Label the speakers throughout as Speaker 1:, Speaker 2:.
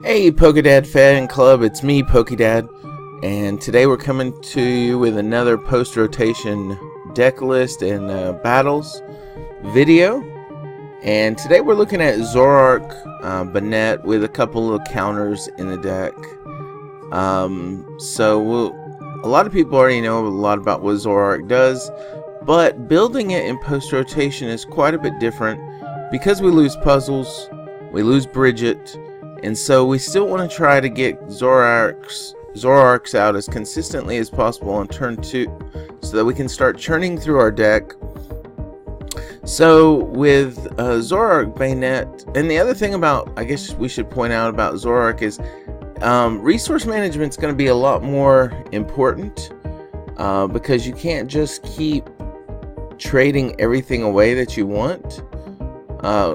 Speaker 1: Hey Pokedad Fan Club, it's me Pokedad, and today we're coming to you with another post-rotation deck list and battles video. And today we're looking at Zoroark Banette with a couple of counters in the deck. A lot of people already know a lot about what Zoroark does, but building it in post-rotation is quite a bit different because we lose puzzles, we lose Bridget. And so we still want to try to get Zoroarks out as consistently as possible on turn 2 so that we can start churning through our deck. So with Zoroark Banette, and the other thing about, I guess we should point out about Zoroark is resource management is going to be a lot more important because you can't just keep trading everything away that you want.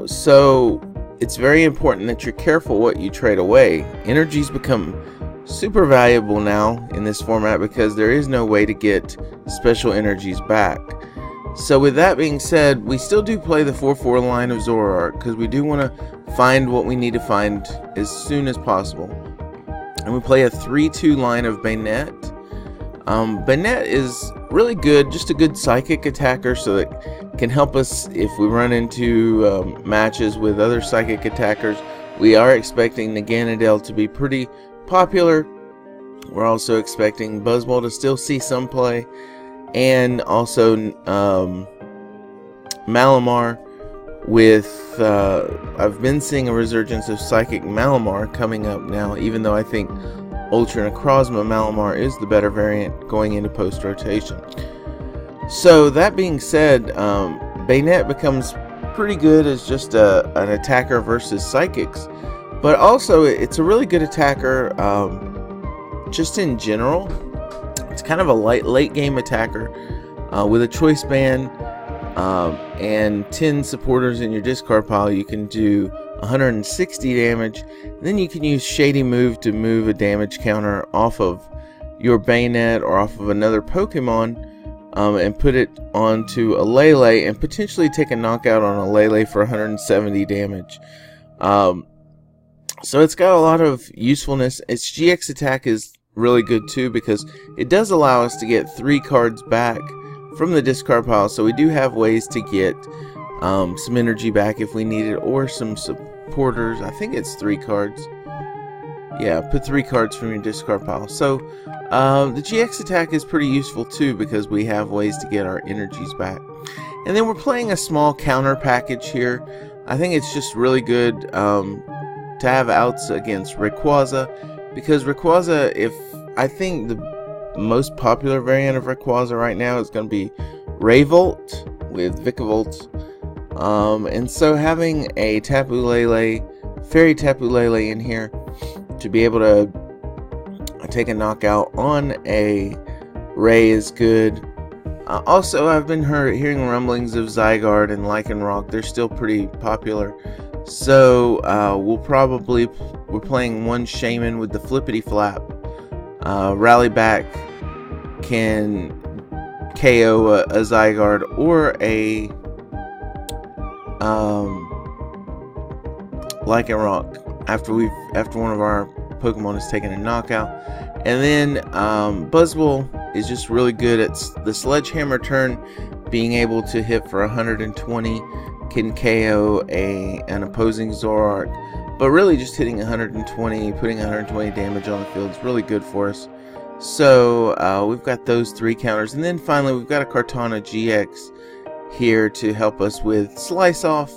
Speaker 1: So it's very important that you're careful what you trade away. Energies become super valuable now in this format because there is no way to get special energies back. So with that being said, we still do play the 4/4 line of Zoroark because we do want to find what we need to find as soon as possible. And we play a 3/2 line of Banette. Banette is really good, just a good psychic attacker, so that can help us if we run into matches with other psychic attackers. We are expecting Naganadel to be pretty popular. We're also expecting Buzzball to still see some play, and also Malamar with I've been seeing a resurgence of Psychic Malamar coming up now, even though I think Ultra Necrozma Malamar is the better variant going into post-rotation. So that being said, Banette becomes pretty good as just an attacker versus psychics, but also it's a really good attacker just in general. It's kind of a late game attacker with a choice band and 10 supporters in your discard pile. You can do 160 damage. Then you can use Shady Move to move a damage counter off of your Banette or off of another Pokemon and put it onto a Lele and potentially take a knockout on a Lele for 170 damage. So it's got a lot of usefulness. Its GX attack is really good too because it does allow us to get 3 cards back from the discard pile. So we do have ways to get some energy back if we need it, or some supporters. I think it's 3 cards. Yeah, put 3 cards from your discard pile. So the GX attack is pretty useful too because we have ways to get our energies back. And then we're playing a small counter package here. I think it's just really good to have outs against Rayquaza, because Rayquaza, I think the most popular variant of Rayquaza right now is going to be Rayvolt with Vikavolt. And so having a Tapu Lele, Fairy Tapu Lele in here to be able to take a knockout on a Ray is good. Also, I've been hearing rumblings of Zygarde and Lycanroc. They're still pretty popular. So we're playing one Shaman with the Flippity Flap. Rally Back can KO a Zygarde or a Lycanroc after one of our Pokemon has taken a knockout. And then Buzzball is just really good at the Sledgehammer turn, being able to hit for 120, can KO an opposing Zoroark, but really just hitting 120, putting 120 damage on the field is really good for us. So we've got those 3 counters, and then finally we've got a Kartana GX here to help us with Slice Off,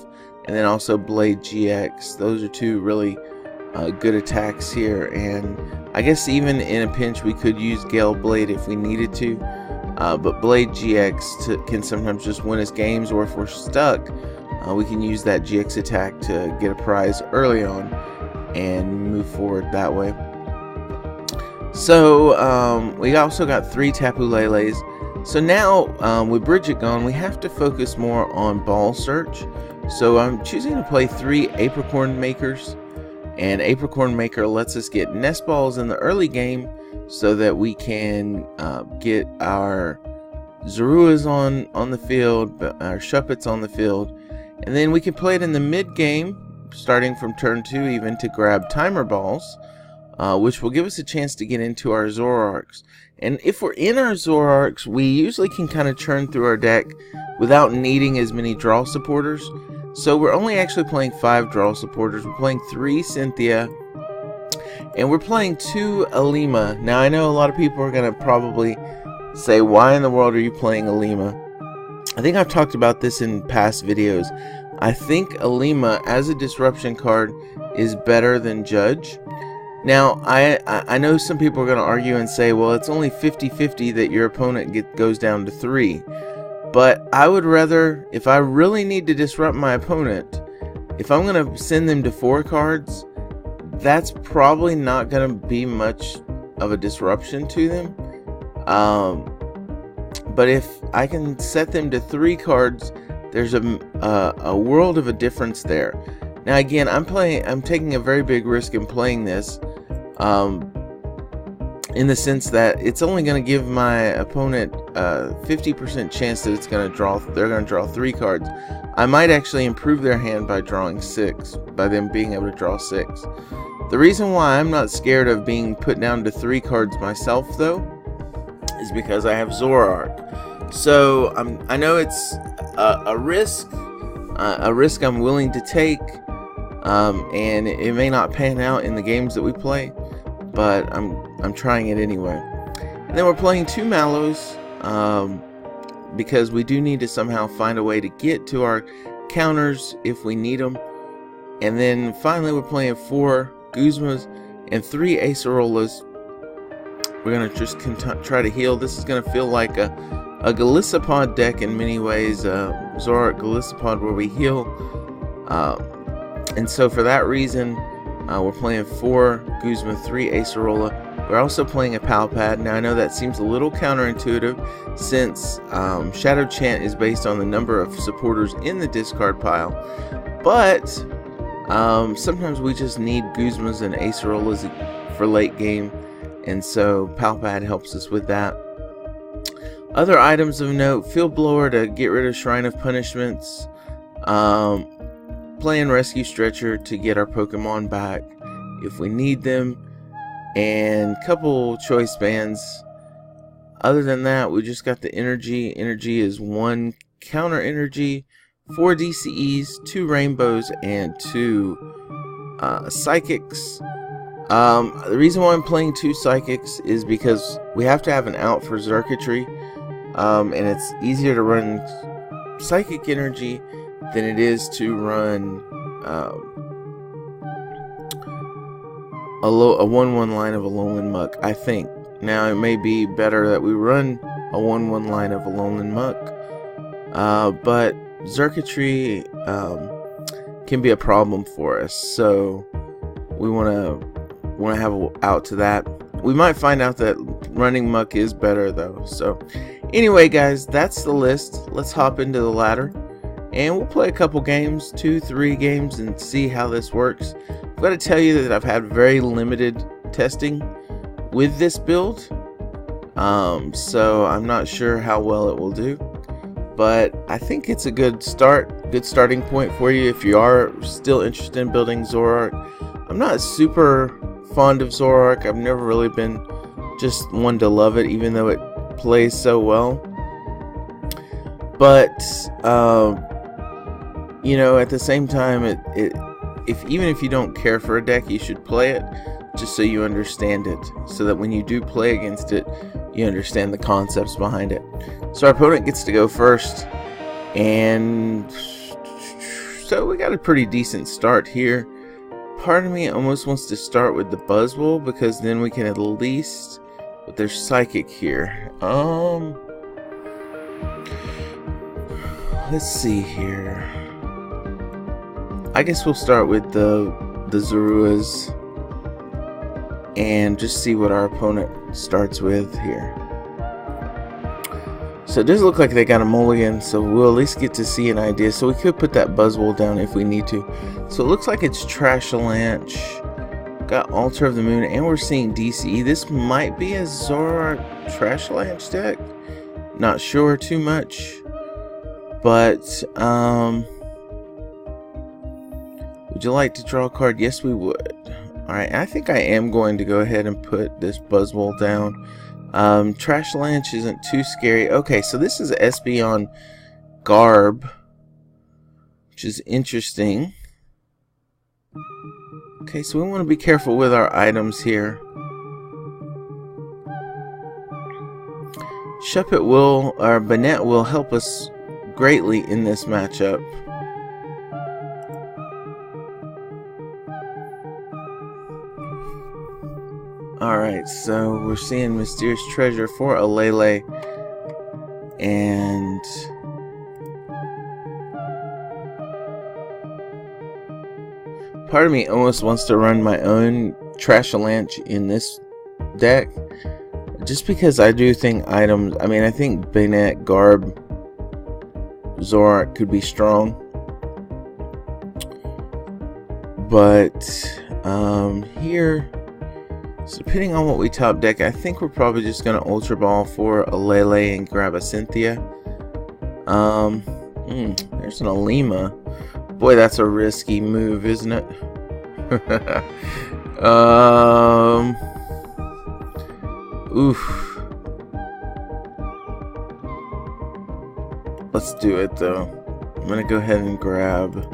Speaker 1: and then also Blade GX. Those are 2 really good attacks here, and I guess even in a pinch we could use Gale Blade if we needed to, but Blade GX can sometimes just win us games, or if we're stuck, we can use that GX attack to get a prize early on and move forward that way. So we also got 3 Tapu Leles. So now with Bridget gone, we have to focus more on ball search. So I'm choosing to play 3 Apricorn Makers, and Apricorn Maker lets us get nest balls in the early game so that we can get our Zoruas on the field, our Shuppets on the field, and then we can play it in the mid game starting from turn 2 even, to grab timer balls, which will give us a chance to get into our Zoroarks. And if we're in our Zoroarks, we usually can kind of churn through our deck without needing as many draw supporters. So we're only actually playing 5 draw supporters. We're playing 3 Cynthia, and we're playing 2 Alima. Now I know a lot of people are going to probably say, why in the world are you playing Alima? I think I've talked about this in past videos. I think Alima as a disruption card is better than Judge. Now, I know some people are going to argue and say, well, it's only 50-50 that your opponent goes down to 3. But I would rather, if I really need to disrupt my opponent, if I'm going to send them to 4 cards, that's probably not going to be much of a disruption to them. But if I can set them to 3 cards, there's a world of a difference there. Now again, I'm taking a very big risk in playing this, in the sense that it's only going to give my opponent a 50% chance that they're going to draw 3 cards. I might actually improve their hand by drawing 6, by them being able to draw 6. The reason why I'm not scared of being put down to 3 cards myself, though, is because I have Zoroark. So I know it's a risk I'm willing to take, and it may not pan out in the games that we play, but I'm trying it anyway. And then we're playing 2 Mallows, because we do need to somehow find a way to get to our counters if we need them. And then finally we're playing 4 Guzmas and 3 Acerolas. We're going to just try to heal. This is going to feel like a Golisopod deck in many ways, Zoroark Golisopod, where we heal. And so for that reason, we're playing 4 Guzma, 3 Acerola. We're also playing a Palpad. Now I know that seems a little counterintuitive, since Shadow Chant is based on the number of supporters in the discard pile. But sometimes we just need Guzmas and Acerolas for late game, and so Palpad helps us with that. Other items of note: Field Blower to get rid of Shrine of Punishments, playing Rescue Stretcher to get our Pokemon back if we need them, and a couple Choice Bands. Other than that, we just got the Energy. Energy is 1 counter energy, 4 DCEs, 2 Rainbows, and 2 Psychics. The reason why I'm playing 2 Psychics is because we have to have an out for Xurkitree, and it's easier to run Psychic Energy than it is to run a 1/1 line of Alolan Muck, I think. Now it may be better that we run a 1/1 line of Alolan Muck, but Xurkitree can be a problem for us, so we want to have an out to that. We might find out that running Muck is better though. So anyway guys, that's the list. Let's hop into the ladder and we'll play a couple games, 2-3 games, and see how this works. I've got to tell you that I've had very limited testing with this build, so I'm not sure how well it will do, but I think it's a good starting point for you if you are still interested in building Zoroark. I'm not super fond of Zoroark. I've never really been just one to love it, even though it plays so well. But you know, at the same time, even if you don't care for a deck, you should play it just so you understand it, so that when you do play against it, you understand the concepts behind it. So our opponent gets to go first, and so we got a pretty decent start here. Part of me almost wants to start with the Buzzwole, because then we can at least, but there's Psychic here. Let's see here. I guess we'll start with the Zoruas and just see what our opponent starts with here. So it does look like they got a mulligan, so we'll at least get to see an idea. So we could put that Buzzwole down if we need to. So it looks like it's Trashalanche, got Altar of the Moon, and we're seeing DCE. This might be a Zoroark Trashalanche deck. Not sure too much, but we Would you like to draw a card? Yes, we would. Alright, I think I am going to go ahead and put this Buzzwole down. Trash Lynch isn't too scary. Okay, so this is SB on Garb, which is interesting. Okay, so we want to be careful with our items here. Banette will help us greatly in this matchup. Alright, so we're seeing Mysterious Treasure for a Lele, and part of me almost wants to run my own Trash-a-Lanch in this deck, just because I do think items, I think Banette, Garb, Zoroark could be strong, but here, so depending on what we top deck, I think we're probably just going to Ultra Ball for a Lele and grab a Cynthia. There's an Alima. Boy, that's a risky move, isn't it? Oof. Let's do it though. I'm gonna go ahead and grab.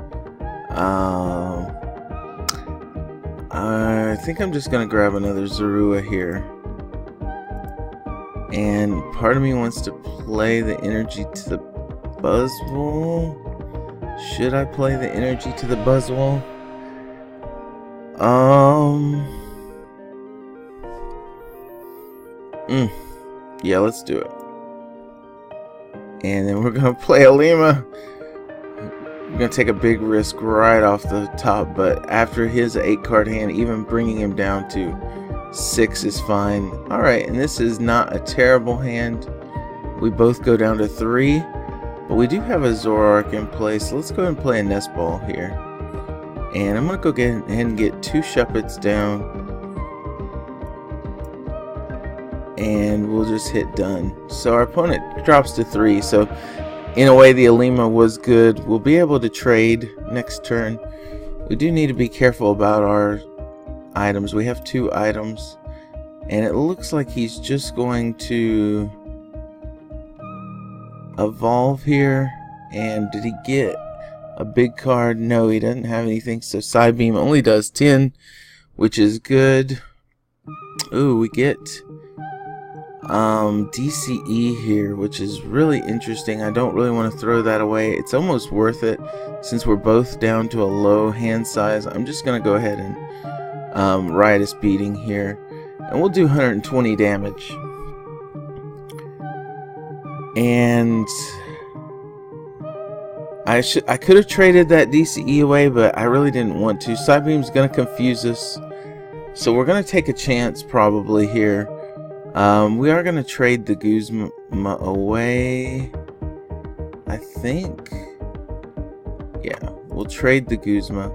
Speaker 1: I think I'm just gonna grab another Zorua here. And part of me wants to play the energy to the Buzzwole. Should I play the energy to the Buzzwole? Yeah, let's do it. And then we're gonna play Alima. We're gonna take a big risk right off the top, but after his 8-card hand, even bringing him down to 6 is fine. Alright, and this is not a terrible hand. We both go down to 3, but we do have a Zoroark in place. So let's go ahead and play a Nest Ball here. And I'm gonna go ahead and get 2 Shuppets down. And we'll just hit done. So our opponent drops to 3, so in a way the Alima was good. We'll be able to trade next turn. We do need to be careful about our items. We have 2 items, and it looks like he's just going to evolve here. And did he get a big card? No, he doesn't have anything, so Psybeam only does 10, which is good. Ooh, we get DCE here, which is really interesting. I don't really want to throw that away. It's almost worth it since we're both down to a low hand size. I'm just gonna go ahead and Riotous Beating here, and we'll do 120 damage. And I could have traded that DCE away, but I really didn't want to. Psybeam's gonna confuse us, so we're gonna take a chance probably here. We are going to trade the Guzma away, I think. Yeah, we'll trade the Guzma.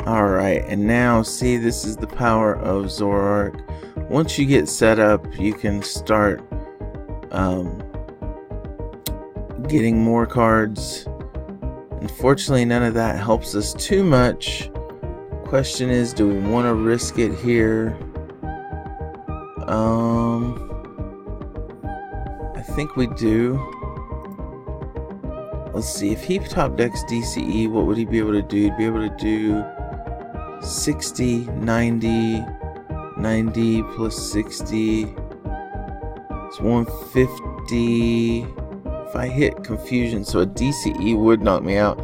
Speaker 1: Alright, and now, see, this is the power of Zoroark. Once you get set up, you can start getting more cards. Unfortunately, none of that helps us too much. Question is, do we want to risk it here? I think we do. Let's see, if he top decks DCE, what would he be able to do? He'd be able to do 60, 90, 90 plus 60. It's 150. If I hit Confusion, so a DCE would knock me out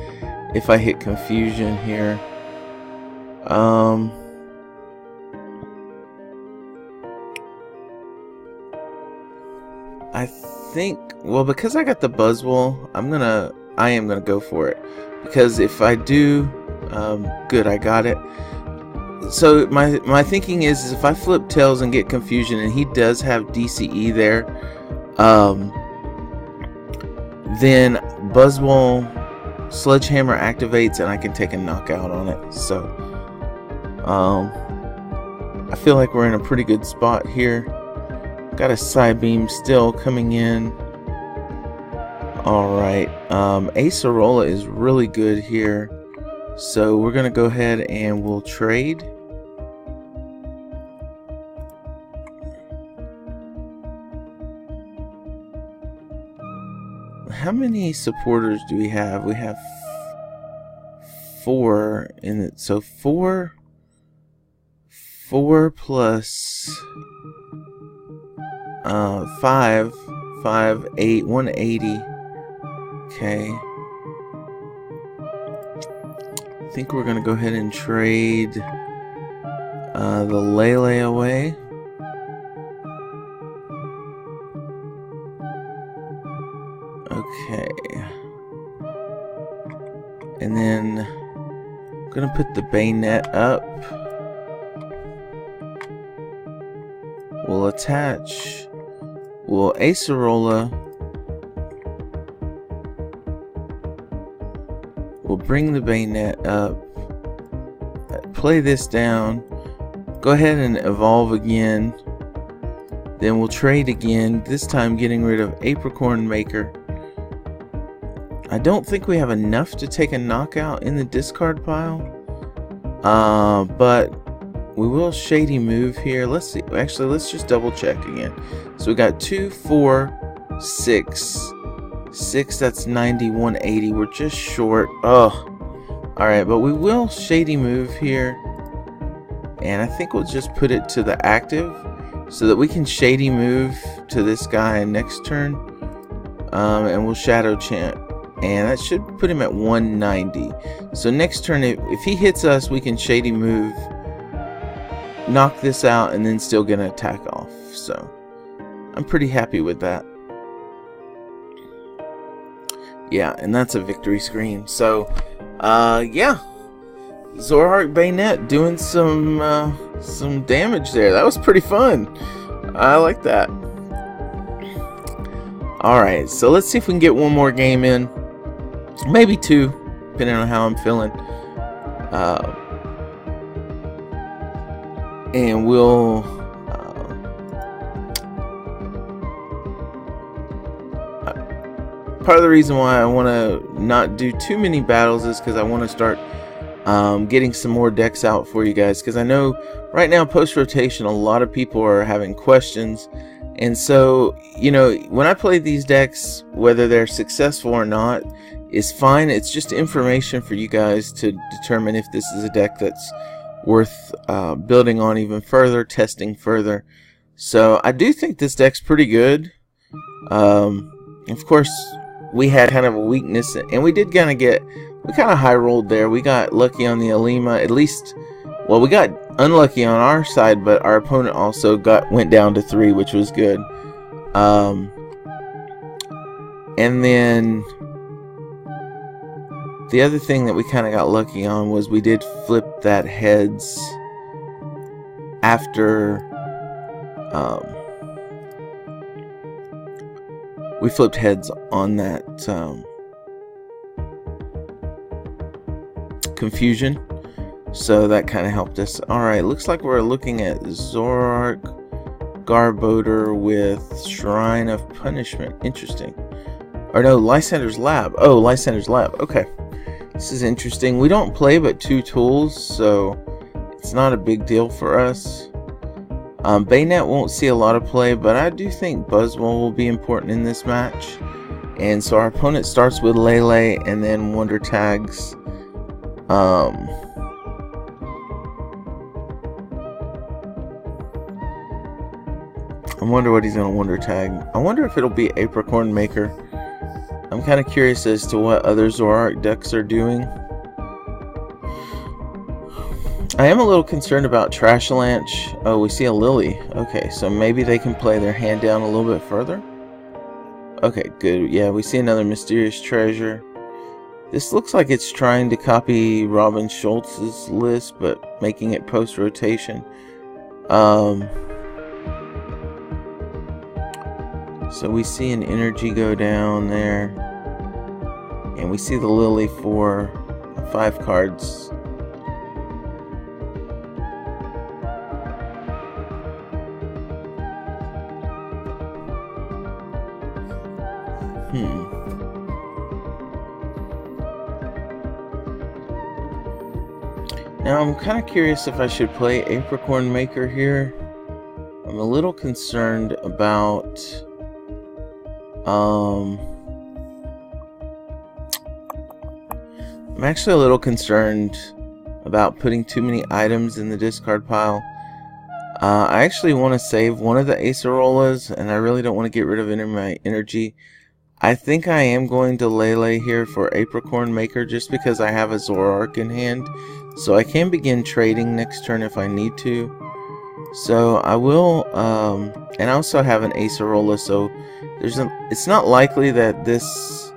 Speaker 1: if I hit Confusion here. I think, well, because I got the Buzzwole, I am gonna go for it, because if I do, good, I got it. So my thinking is if I flip Tails and get Confusion, and he does have DCE there, then Buzzwole Sledgehammer activates and I can take a knockout on it. So I feel like we're in a pretty good spot here. Got a Psybeam still coming in. Alright, Acerola is really good here. So we're going to go ahead and we'll trade. How many supporters do we have? We have 4 in it. So 4 plus 5, 8, 180. Okay. I think we're gonna go ahead and trade the Lele away. Okay. And then I'm gonna put the Banette up. We'll attach. We'll Acerola. We'll bring the Banette up. Play this down. Go ahead and evolve again. Then we'll trade again. This time getting rid of Apricorn Maker. I don't think we have enough to take a knockout in the discard pile. But we will Shady Move here. Let's see. Actually, let's just double check again. So we got 2, 4, 6. 6, that's 90, 180. We're just short. Oh. Alright, but we will Shady Move here. And I think we'll just put it to the active so that we can Shady Move to this guy next turn. And we'll Shadow Chant. And that should put him at 190. So next turn, if he hits us, we can Shady Move, knock this out, and then still get an attack off. So I'm pretty happy with that. Yeah, and that's a victory screen. So yeah, Zoroark Banette doing some damage there. That was pretty fun. I like that. Alright, so let's see if we can get one more game in. Maybe 2, depending on how I'm feeling. And we'll part of the reason why I want to not do too many battles is because I want to start getting some more decks out for you guys, because I know right now post rotation a lot of people are having questions. And so, you know, when I play these decks, whether they're successful or not is fine. It's just information for you guys to determine if this is a deck that's worth building on even further, testing further. So I do think this deck's pretty good. Of course, we had kind of a weakness, and we did kind of high rolled there. We got lucky on the Alima, at least. Well, we got unlucky on our side, but our opponent also went down to 3, which was good. And then the other thing that we kind of got lucky on was we did flip that heads after we flipped heads on that confusion. So that kind of helped us. Alright, looks like we're looking at Zoroark Garbodor with Shrine of Punishment. Interesting. Or no, Lysander's Lab. Oh, Lysander's Lab. Okay. This is interesting. We don't play but 2 tools, so it's not a big deal for us. Banette won't see a lot of play, but I do think Buzzwole will be important in this match. And so our opponent starts with Lele and then Wonder Tags. I wonder what he's going to Wonder Tag. I wonder if it'll be Apricorn Maker. I'm kind of curious as to what other Zoroark decks are doing. I am a little concerned about Trashalanche. Oh, we see a Lily. Okay, so maybe they can play their hand down a little bit further. Okay, good. Yeah, we see another Mysterious Treasure. This looks like it's trying to copy Robin Schultz's list, but making it post-rotation. So we see an energy go down there. And we see the Lily for 5 cards. Now I'm kind of curious if I should play Apricorn Maker here. I'm a little concerned about I'm actually a little concerned about putting too many items in the discard pile. I actually want to save one of the Acerolas, and I really don't want to get rid of my energy. I think I am going to Lele here for Apricorn Maker just because I have a Zoroark in hand. So I can begin trading next turn if I need to. So I will, and I also have an Acerola, so it's not likely that this,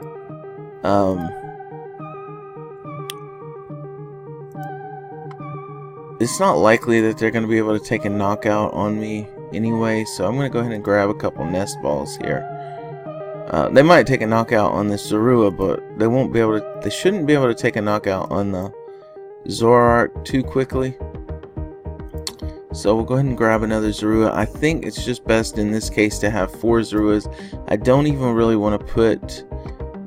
Speaker 1: it's not likely that they're going to be able to take a knockout on me anyway, so I'm going to go ahead and grab a couple nest balls here. They might take a knockout on this Zorua, but they won't be able to, they shouldn't be able to take a knockout on the Zoroark too quickly. So we'll go ahead and grab another Zorua. I think it's just best in this case to have 4 Zoruas. I don't even really want to put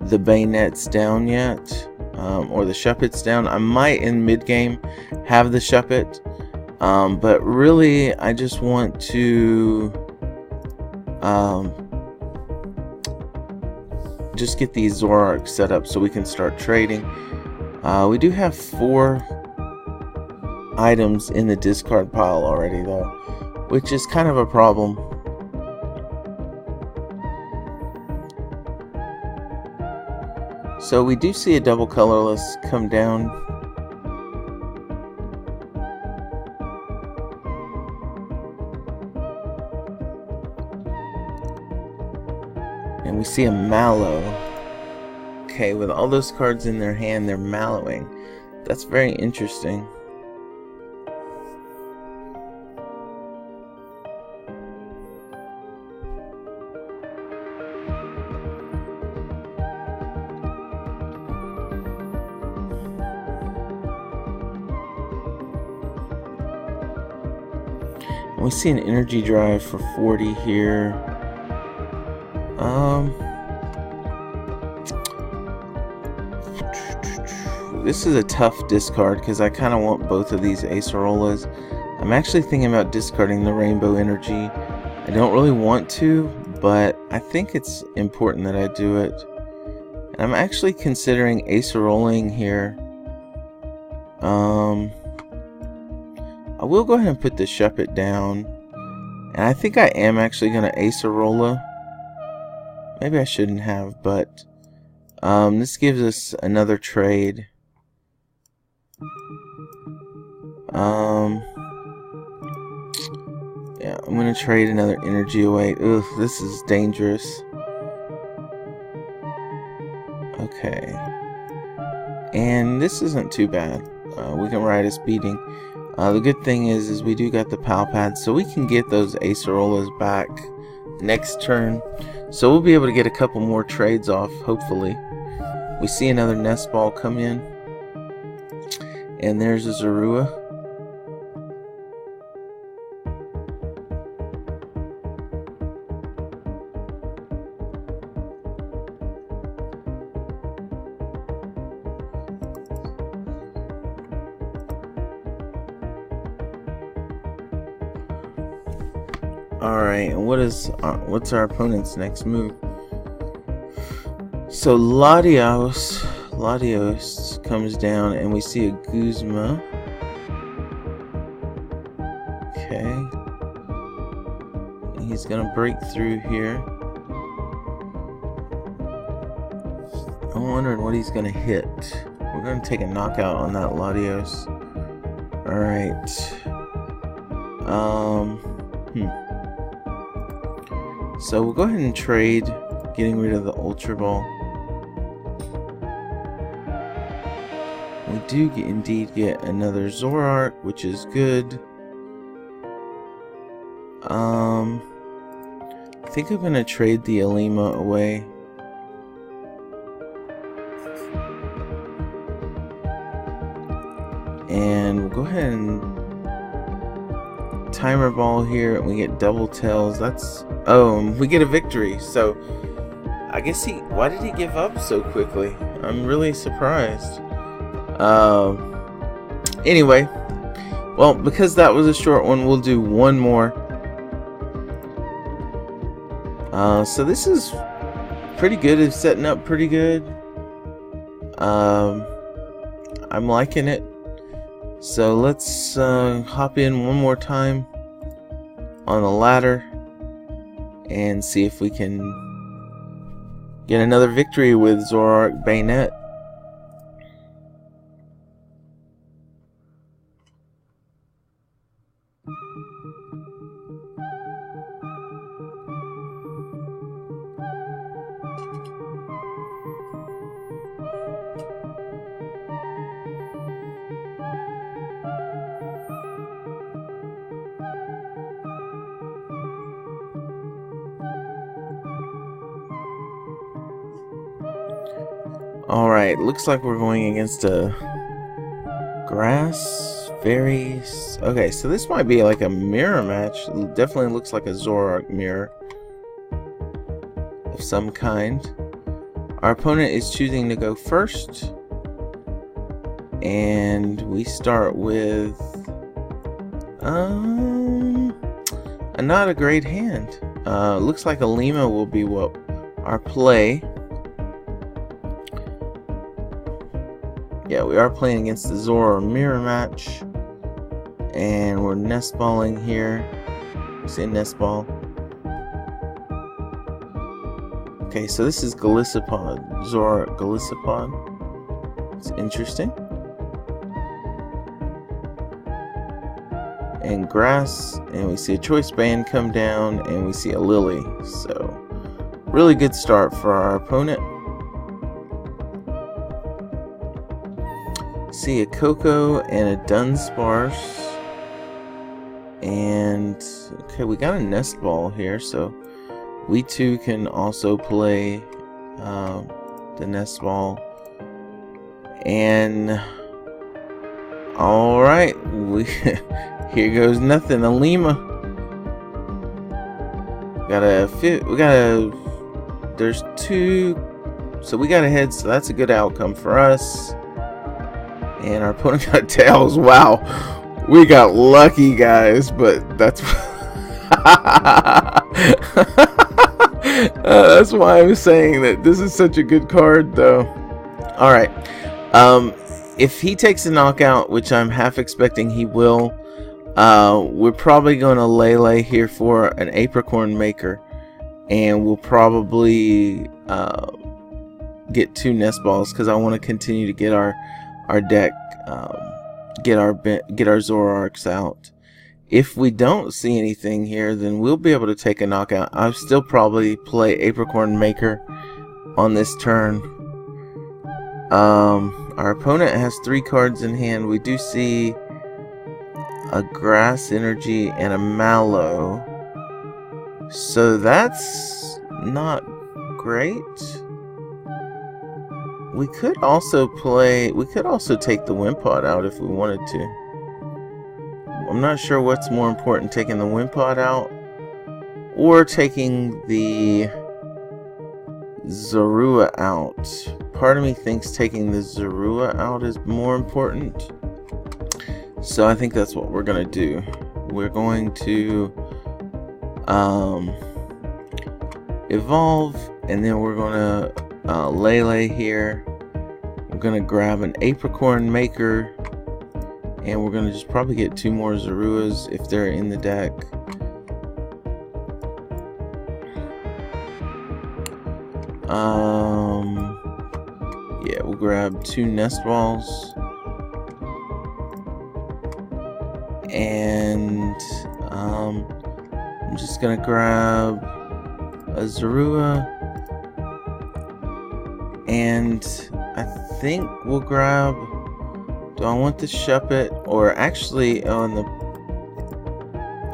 Speaker 1: the Banettes down yet, or the Shuppets down. I might in mid-game have the Shuppet, but really I just want to just get these Zoroark set up so we can start trading. We do have 4 items in the discard pile already though, which is kind of a problem. So we do see a double colorless come down. And we see a Mallow. Okay, with all those cards in their hand, they're mallowing. That's very interesting. We see an energy drive for 40 here. This is a tough discard because I kind of want both of these Acerolas. I'm actually thinking about discarding the Rainbow Energy. I don't really want to, but I think it's important that I do it. And I'm actually considering Aceroling here. I will go ahead and put the Shuppet down. And I think I am actually going to Acerola. Maybe I shouldn't have, but this gives us another trade. Yeah, I'm going to trade another energy away. Ugh, this is dangerous. Okay. And this isn't too bad. We can ride us beating. The good thing is we do got the Pal Pad, so we can get those Acerolas back next turn. So we'll be able to get a couple more trades off, hopefully. We see another Nest Ball come in. And there's a Zorua. Alright, and what's our opponent's next move? So Latios comes down and we see a Guzma. Okay. He's gonna break through here. I'm wondering what he's gonna hit. We're gonna take a knockout on that Latios. Alright. So we'll go ahead and trade, getting rid of the Ultra Ball. We do indeed get another Zoroark, which is good. I think I'm gonna trade the Alima away. And we'll go ahead and Timer Ball here, and we get double tails. We get a victory. So I guess why did he give up so quickly? I'm really surprised. Anyway, well, because that was a short one, we'll do one more. So this is pretty good. It's setting up pretty good. I'm liking it. So let's hop in one more time on the ladder and see if we can get another victory with Zoroark Banette. Alright, looks like we're going against a grass fairies. Okay, so this might be like a mirror match. It definitely looks like a Zoroark mirror of some kind. Our opponent is choosing to go first, and we start with not a great hand. Looks like a Lima will be what our play. Yeah, we are playing against the Zoro mirror match, and we're nest balling here. See a nest ball. Okay, so this is Golisopod, Zoroark Golisopod. It's interesting. And grass, and we see a choice band come down, and we see a lily. So, really good start for our opponent. See a Coco and a Dunsparce, and okay, we got a nest ball here, so we too can also play the nest ball. And all right, here goes nothing. A Lima. There's two, so we got a head, so that's a good outcome for us. And our opponent got tails. Wow, we got lucky, guys, but that's that's why I'm saying that this is such a good card, though. Alright, if he takes a knockout, which I'm half expecting he will, we're probably going to Lele here for an Apricorn Maker, and we'll probably get 2 nest balls, because I want to continue to get our deck, get our Zoroarks out. If we don't see anything here, then we'll be able to take a knockout. I'll still probably play Apricorn Maker on this turn. Our opponent has 3 cards in hand. We do see a Grass Energy and a Mallow, so that's not great. We could also take the Wimpod out if we wanted to. I'm not sure what's more important, taking the Wimpod out or taking the Zorua out. Part of me thinks taking the Zorua out is more important. So I think that's what we're going to do. We're going to evolve, and then we're going to Lele here. We're going to grab an Apricorn Maker, and we're going to just probably get 2 more Zoruas if they're in the deck. Yeah, we'll grab 2 nest balls, and I'm just gonna grab a Zorua, and I think we'll grab, do I want the Shuppet, or actually on the,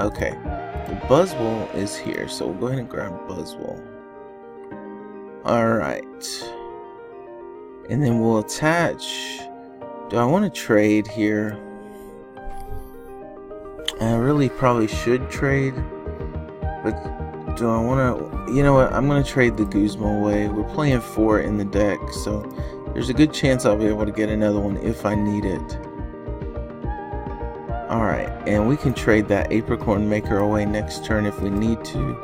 Speaker 1: okay, the Buzzwole is here, so we'll go ahead and grab Buzzwole. Alright, and then we'll attach, do I want to trade here? I really probably should trade, but do I want to, you know what, I'm going to trade the Guzma away. We're playing 4 in the deck, so there's a good chance I'll be able to get another one if I need it. Alright, and we can trade that apricorn maker away next turn if we need to.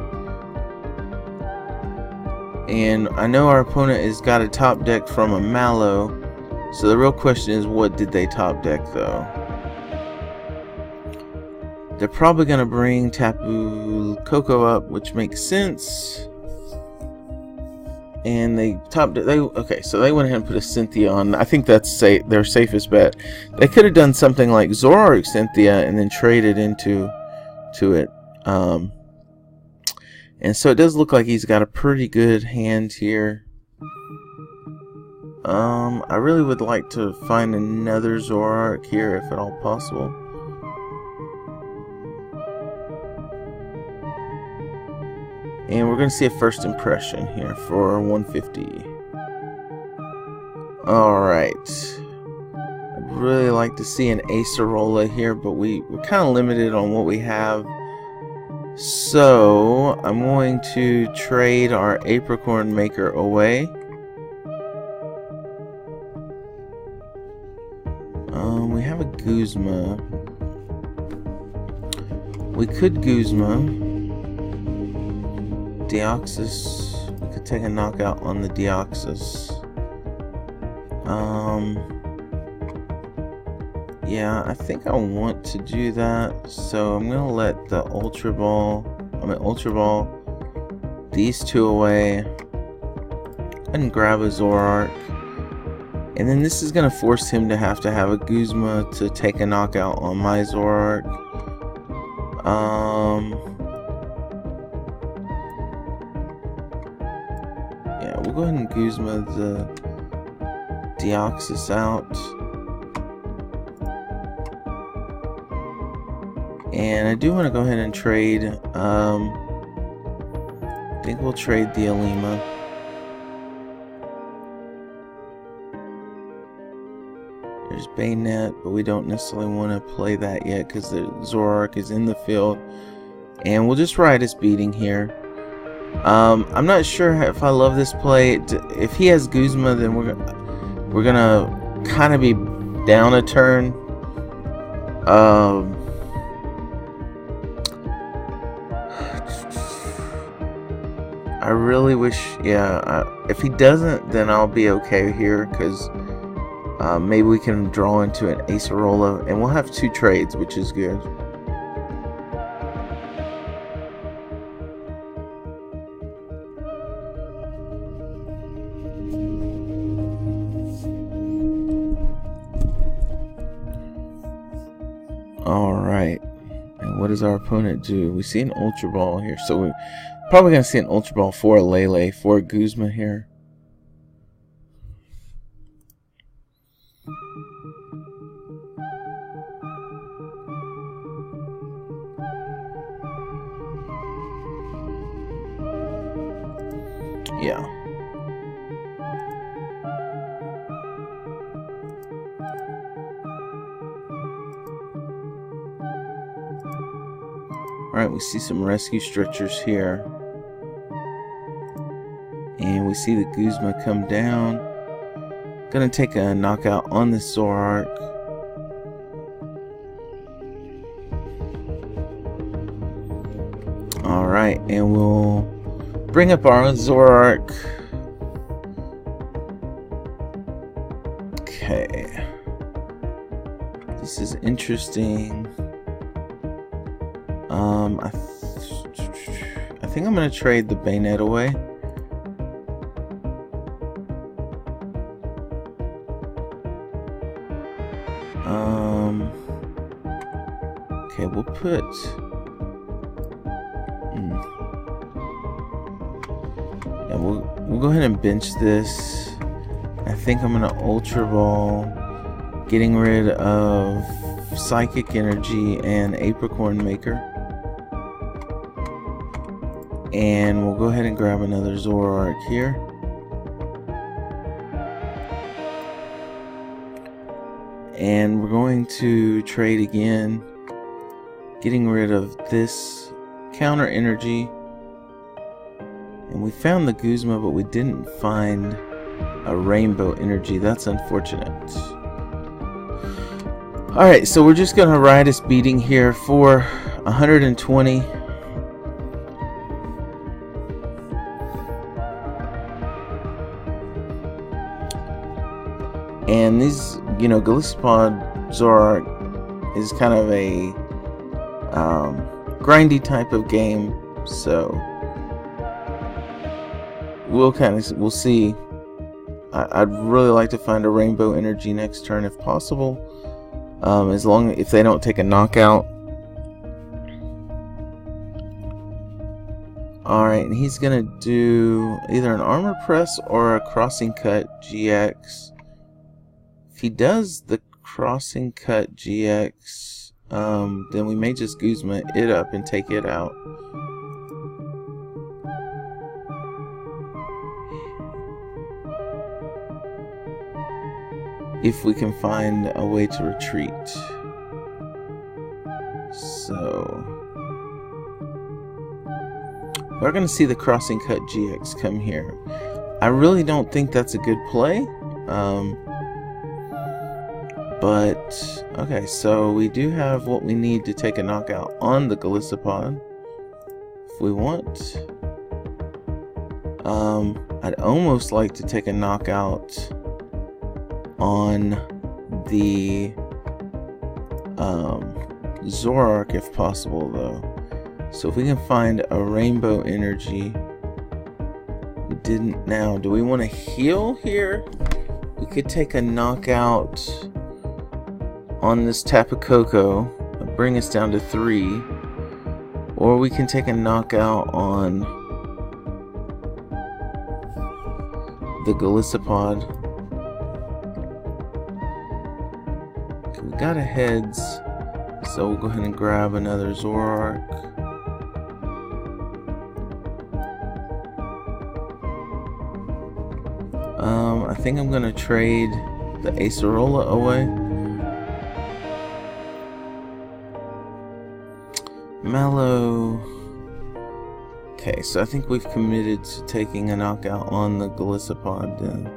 Speaker 1: And I know our opponent has got a top deck from a Mallow, so the real question is, what did they top deck though? They're probably going to bring Tapu Koko up, which makes sense. And they topped it. Okay, so they went ahead and put a Cynthia on. I think that's their safest bet. They could have done something like Zoroark Cynthia and then traded into it. And so it does look like he's got a pretty good hand here. I really would like to find another Zoroark here if at all possible. And we're going to see a first impression here for 150. Alright. I'd really like to see an Acerola here, but we're kind of limited on what we have. So, I'm going to trade our Apricorn Maker away. We have a Guzma. We could Guzma. Deoxys, we could take a knockout on the Deoxys. Yeah, I think I want to do that, so I'm gonna let the Ultra Ball, these two away, and grab a Zoroark. And then this is gonna force him to have a Guzma to take a knockout on my Zoroark. Yeah, we'll go ahead and Guzma the Deoxys out. And I do want to go ahead and trade, I think we'll trade the Alima. There's Banette, but we don't necessarily want to play that yet because the Zoroark is in the field. And we'll just ride his beating here. I'm not sure if I love this play. If he has Guzma, then we're gonna kind of be down a turn. I really wish, yeah. If he doesn't, then I'll be okay here because maybe we can draw into an Acerola, and we'll have 2 trades, which is good. Alright, and what does our opponent do? We see an Ultra Ball here, so we're probably going to see an Ultra Ball for a Lele, for a Guzma here. Yeah. Alright, we see some rescue stretchers here. And we see the Guzma come down. Gonna take a knockout on the Zoroark. Alright, and we'll bring up our Zoroark. Okay. This is interesting. I think I'm gonna trade the Banette away. Okay, we'll put yeah, we'll go ahead and bench this. I think I'm gonna Ultra Ball, getting rid of Psychic Energy and Apricorn Maker. And we'll go ahead and grab another Zoroark here. And we're going to trade again, getting rid of this counter energy. And we found the Guzma, but we didn't find a Rainbow Energy. That's unfortunate. Alright, so we're just gonna ride his beating here for 120. And these, Gallisapod Zoroark is kind of a grindy type of game, so we'll see. I'd really like to find a rainbow energy next turn if possible, if they don't take a knockout. Alright, and he's gonna do either an armor press or a crossing cut GX. If he does the crossing cut GX, then we may just Guzma it up and take it out. If we can find a way to retreat. So we're going to see the crossing cut GX come here. I really don't think that's a good play. But okay, so we do have what we need to take a knockout on the Gallisapod if we want. I'd almost like to take a knockout on the Zoroark if possible, though. So if we can find a rainbow energy, we didn't. Now, do we want to heal here? We could take a knockout on this Tapu Koko, bring us down to 3, or we can take a knockout on the Gallisapod. Okay, we got a heads, so we'll go ahead and grab another Zoroark. I think I'm gonna trade the Acerola away. Mallow. Okay, so I think we've committed to taking a knockout on the Gallisapod then.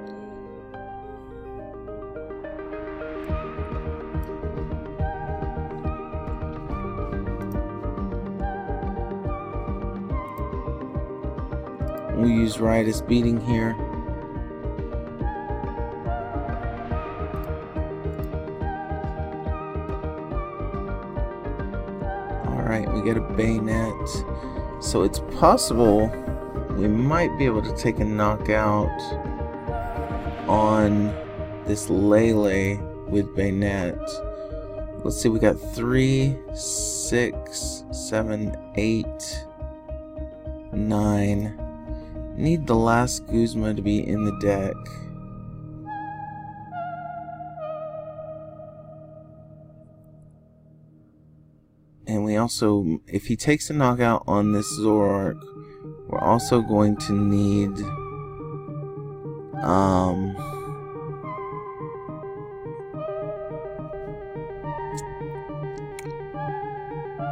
Speaker 1: We'll use Riotous Beating here. Alright, we get a Banette. So it's possible we might be able to take a knockout on this Lele with Banette. Let's see, we got 3, 6, 7, 8, 9. Need the last Guzma to be in the deck. And we also, if he takes a knockout on this Zoroark, we're also going to need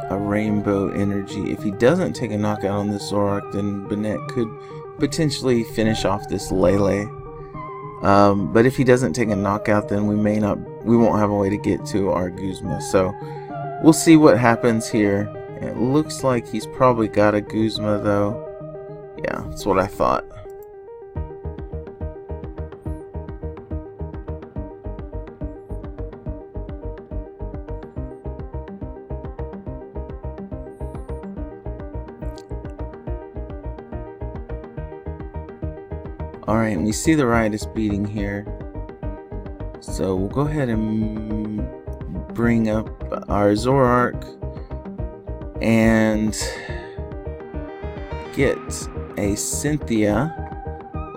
Speaker 1: a rainbow energy. If he doesn't take a knockout on this Zoroark, then Banette could potentially finish off this Lele. But if he doesn't take a knockout, then we won't have a way to get to our Guzma. So we'll see what happens here. It looks like he's probably got a Guzma though. Yeah, that's what I thought. Alright, and we see the Riotous Beating here. So we'll go ahead and bring up our Zoroark and get a Cynthia.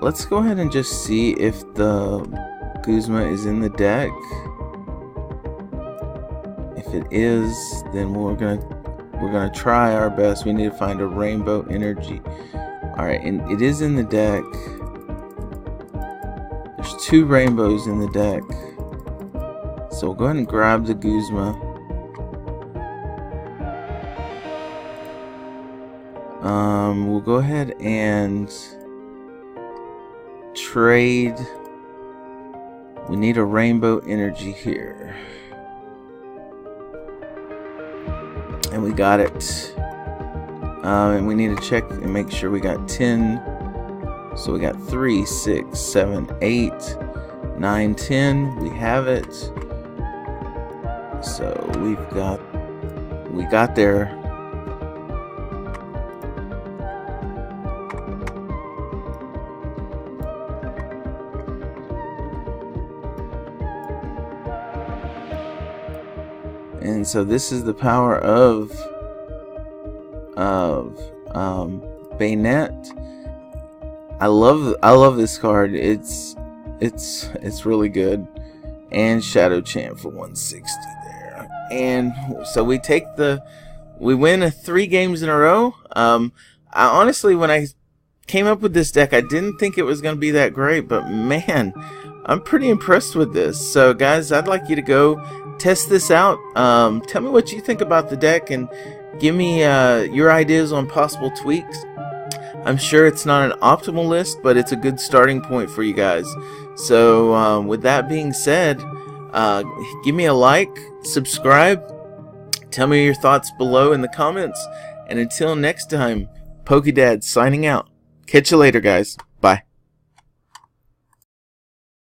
Speaker 1: Let's go ahead and just see if the Guzma is in the deck. If it is, then we're gonna try our best. We need to find a rainbow energy. Alright, and it is in the deck. There's 2 rainbows in the deck. So we'll go ahead and grab the Guzma. We'll go ahead and trade. We need a rainbow energy here. And we got it. And we need to check and make sure we got 10. So we got 3, 6, 7, 8, 9, 10. We have it. So we got there. And so this is the power of Banette. I love this card. It's really good. And Shadow Chant for 160 there. And so we win 3 games in a row. I honestly, when I came up with this deck, I didn't think it was going to be that great, but man, I'm pretty impressed with this. So guys, I'd like you to go test this out. Tell me what you think about the deck and give me your ideas on possible tweaks. I'm sure it's not an optimal list, but it's a good starting point for you guys. So with that being said, give me a like, subscribe, tell me your thoughts below in the comments, and until next time, Pokedad signing out. Catch you later, guys. Bye.